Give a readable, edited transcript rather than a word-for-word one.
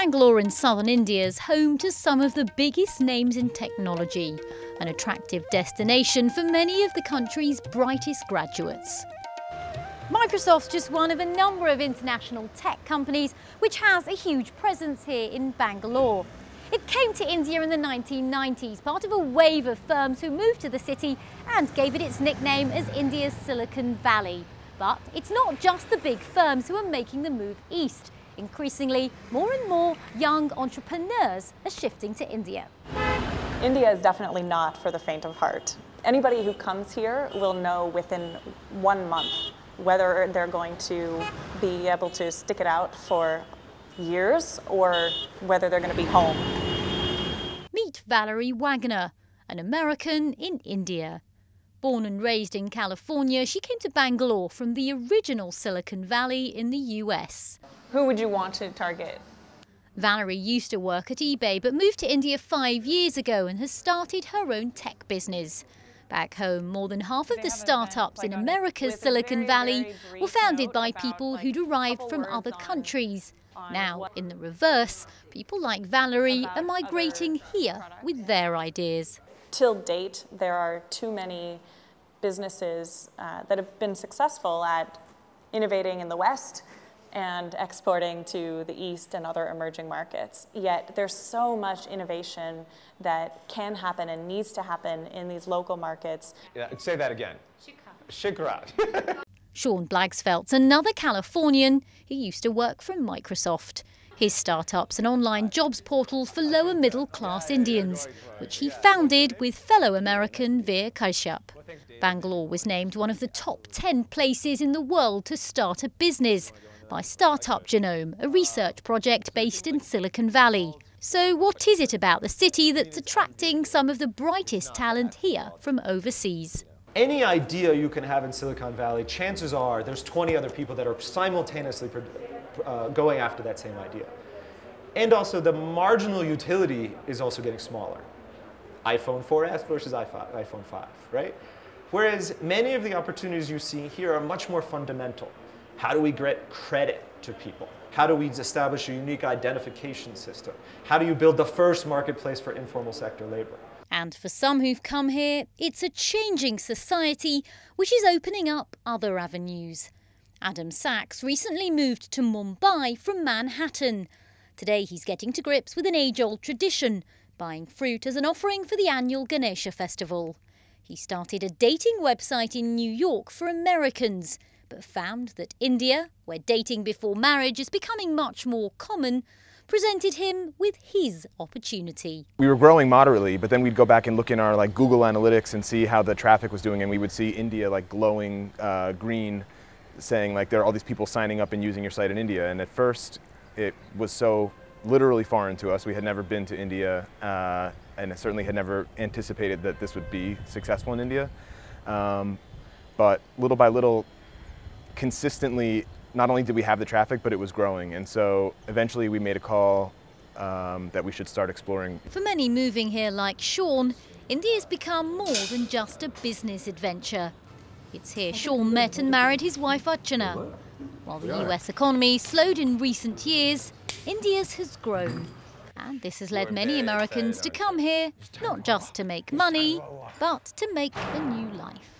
Bangalore in southern India is home to some of the biggest names in technology, an attractive destination for many of the country's brightest graduates. Microsoft's just one of a number of international tech companies which has a huge presence here in Bangalore. It came to India in the 1990s, part of a wave of firms who moved to the city and gave it its nickname as India's Silicon Valley. But it's not just the big firms who are making the move east. Increasingly, more and more young entrepreneurs are shifting to India. India is definitely not for the faint of heart. Anybody who comes here will know within 1 month whether they're going to be able to stick it out for years or whether they're going to be home. Meet Valerie Wagner, an American in India. Born and raised in California, she came to Bangalore from the original Silicon Valley in the US. Who would you want to target? Valerie used to work at eBay but moved to India 5 years ago and has started her own tech business. Back home, more than half of the startups in America's Silicon Valley were founded by people who'd arrived from other countries. Now, in the reverse, people like Valerie are migrating here with their ideas. Till date, there are too many businesses that have been successful at innovating in the West and exporting to the East and other emerging markets. Yet there's so much innovation that can happen and needs to happen in these local markets. Yeah, say that again. Shikrat. Sean Blagsfeld's another Californian. He used to work for Microsoft. His startup's an online jobs portal for lower middle class Indians, which he founded with fellow American Veer Kashyap. Bangalore was named one of the top 10 places in the world to start a business by Startup Genome, a research project based in Silicon Valley. So what is it about the city that's attracting some of the brightest talent here from overseas? Any idea you can have in Silicon Valley, chances are there's 20 other people that are simultaneously going after that same idea. And also the marginal utility is also getting smaller. iPhone 4S versus iPhone 5, right? Whereas many of the opportunities you see here are much more fundamental. How do we get credit to people? How do we establish a unique identification system? How do you build the first marketplace for informal sector labor? And for some who've come here, it's a changing society which is opening up other avenues. Adam Sachs recently moved to Mumbai from Manhattan. Today he's getting to grips with an age-old tradition, buying fruit as an offering for the annual Ganesha festival. He started a dating website in New York for Americans, but found that India, where dating before marriage is becoming much more common, presented him with his opportunity. We were growing moderately, but then we'd go back and look in our Google Analytics and see how the traffic was doing, and we would see India glowing green, saying there are all these people signing up and using your site in India. And at first, it was so literally foreign to us. We had never been to India, and certainly had never anticipated that this would be successful in India. But little by little, consistently, not only did we have the traffic, but it was growing. And so eventually we made a call that we should start exploring. For many moving here like Sean, India's become more than just a business adventure. It's here Sean met and married his wife Archana. While the US economy slowed in recent years, India's has grown. And this has led many Americans to come here, not just to make money, but to make a new life.